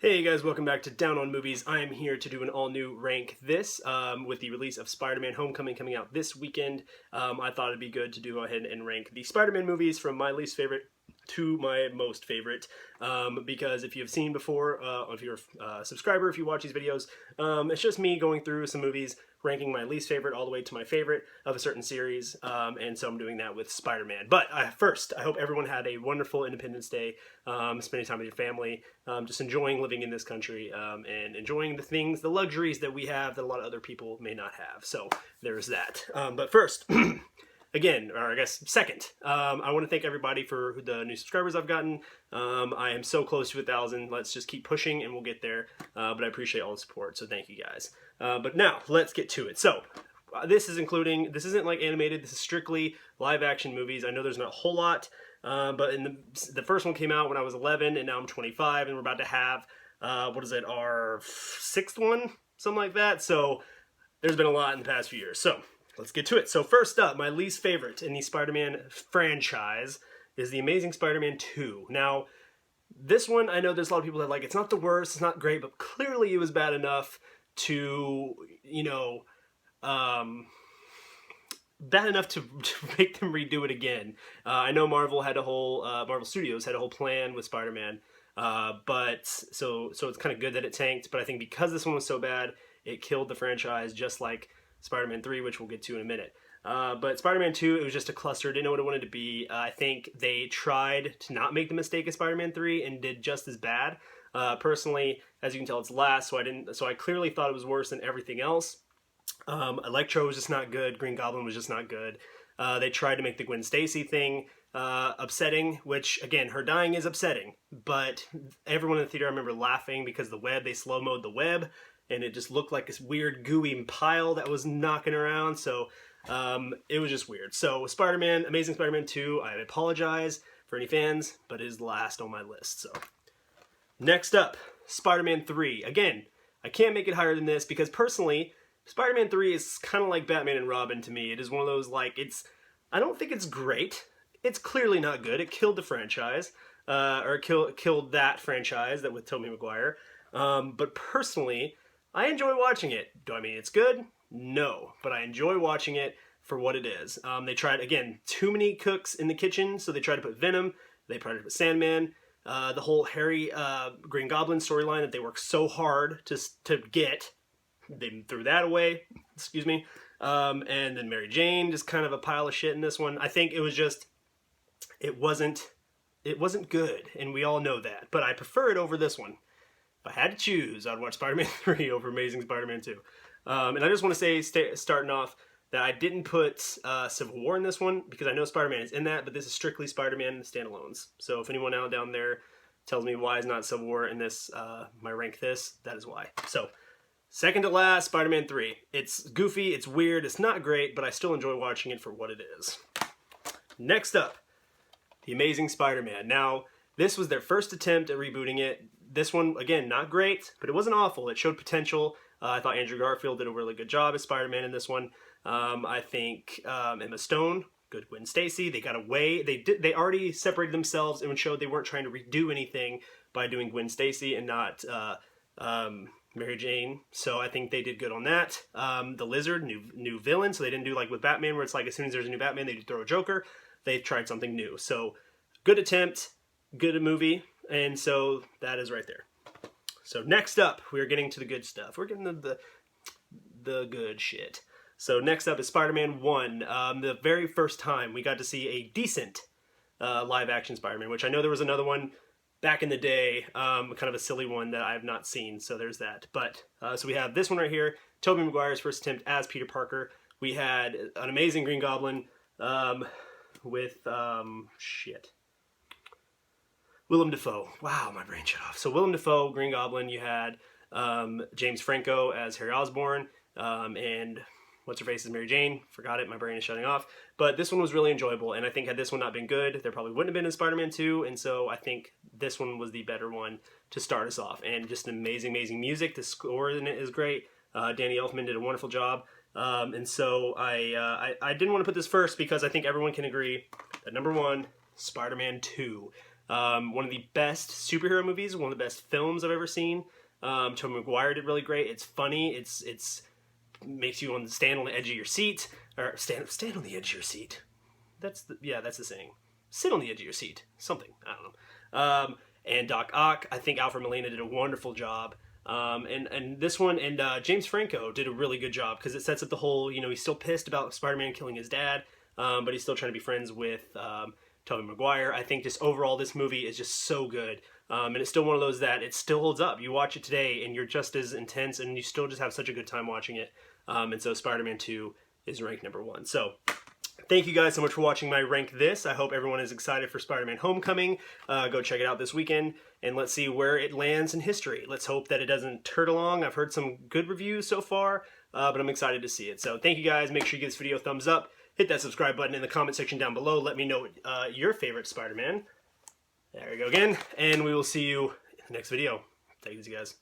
Hey guys, welcome back to Down on Movies. I am here to do an all-new Rank This with the release of Spider-Man Homecoming coming out this weekend. I thought it'd be good to go ahead and rank the Spider-Man movies from my least favorite to my most favorite, because if you've seen before, if you're a subscriber, if you watch these videos, it's just me going through some movies, ranking my least favorite all the way to my favorite of a certain series, and so I'm doing that with Spider-Man. But first, I hope everyone had a wonderful Independence Day, spending time with your family, just enjoying living in this country, and enjoying the things, the luxuries that we have that a lot of other people may not have. So there's that. But first, again, or I guess second, I want to thank everybody for the new subscribers I've gotten. I am so close to 1,000. Let's just keep pushing and we'll get there. But I appreciate all the support, so thank you guys. But now, let's get to it. So, this isn't like animated, this is strictly live action movies. I know there's not a whole lot, but the first one came out when I was 11, and now I'm 25, and we're about to have, our sixth one? Something like that. So, there's been a lot in the past few years. So, let's get to it. So first up, my least favorite in the Spider-Man franchise is The Amazing Spider-Man 2. Now, this one, I know there's a lot of people that like, it's not the worst, it's not great, but clearly it was bad enough to, bad enough to make them redo it again. I know Marvel Studios had a whole plan with Spider-Man, but so it's kind of good that it tanked, but I think because this one was so bad, it killed the franchise just like Spider-Man 3, which we'll get to in a minute. But Spider-Man 2, it was just a cluster. Didn't know what it wanted to be. I think they tried to not make the mistake of Spider-Man 3 and did just as bad. Personally, as you can tell, it's last, so I clearly thought it was worse than everything else. Electro was just not good. Green Goblin was just not good. They tried to make the Gwen Stacy thing upsetting, which, again, her dying is upsetting. But everyone in the theater, I remember laughing because they slow-mode the web, and it just looked like this weird gooey pile that was knocking around, so it was just weird. So Spider-Man, Amazing Spider-Man 2, I apologize for any fans, but it is last on my list. So next up, Spider-Man 3. Again, I can't make it higher than this because personally, Spider-Man 3 is kind of like Batman and Robin to me. It is one of those, I don't think it's great. It's clearly not good. It killed the franchise, killed that franchise that with Tobey Maguire. But personally, I enjoy watching it. Do I mean it's good? No. But I enjoy watching it for what it is. They tried, again, too many cooks in the kitchen, so they tried to put Venom, they tried to put Sandman, the whole Harry Green Goblin storyline that they worked so hard to get, they threw that away, excuse me. And then Mary Jane, just kind of a pile of shit in this one. I think it wasn't good, and we all know that. But I prefer it over this one. If I had to choose, I'd watch Spider-Man 3 over Amazing Spider-Man 2. And I just want to say, starting off, that I didn't put Civil War in this one, because I know Spider-Man is in that, but this is strictly Spider-Man standalones. So if anyone out down there tells me why is not Civil War in this, my rank this, that is why. So, second to last, Spider-Man 3. It's goofy, it's weird, it's not great, but I still enjoy watching it for what it is. Next up, The Amazing Spider-Man. Now, this was their first attempt at rebooting it. This one, again, not great, but it wasn't awful. It showed potential. I thought Andrew Garfield did a really good job as Spider-Man in this one. I think Emma Stone, good Gwen Stacy. They got away. They already separated themselves and showed they weren't trying to redo anything by doing Gwen Stacy and not Mary Jane. So I think they did good on that. The Lizard, new villain. So they didn't do like with Batman, where it's like as soon as there's a new Batman, they throw a Joker. They tried something new. So good attempt, good movie. And so that is right there. So next up, we are getting to the good stuff. We're getting the good shit. So next up is Spider-Man 1. The very first time we got to see a decent live-action Spider-Man, which I know there was another one back in the day, kind of a silly one that I have not seen, so there's that. But, so we have this one right here, Tobey Maguire's first attempt as Peter Parker. We had an amazing Green Goblin with, Willem Dafoe. Wow, my brain shut off. So Willem Dafoe, Green Goblin, you had James Franco as Harry Osborn, and what's-her-face is Mary Jane. Forgot it, my brain is shutting off. But this one was really enjoyable, and I think had this one not been good, there probably wouldn't have been a Spider-Man 2, and so I think this one was the better one to start us off. And just amazing, amazing music. The score in it is great. Danny Elfman did a wonderful job. And so I didn't want to put this first because I think everyone can agree that number one, Spider-Man 2. One of the best superhero movies, one of the best films I've ever seen. Tobey Maguire did really great. It's funny. It's makes you want to stand on the edge of your seat, or stand on the edge of your seat. That's the saying. Sit on the edge of your seat. Something, I don't know. And Doc Ock, I think Alfred Molina did a wonderful job. And this one, and James Franco did a really good job, because it sets up the whole, he's still pissed about Spider-Man killing his dad, but he's still trying to be friends with Tobey Maguire. I think just overall this movie is just so good. And it's still one of those that it still holds up. You watch it today and you're just as intense, and you still just have such a good time watching it. And so Spider-Man 2 is ranked number 1. So thank you guys so much for watching my Rank This. I hope everyone is excited for Spider-Man Homecoming. Go check it out this weekend, and let's see where it lands in history. Let's hope that it doesn't turd along. I've heard some good reviews so far, but I'm excited to see it. So thank you guys. Make sure you give this video a thumbs up. Hit that subscribe button in the comment section down below. Let me know your favorite Spider-Man. There we go again, and we will see you in the next video. Take it easy, guys.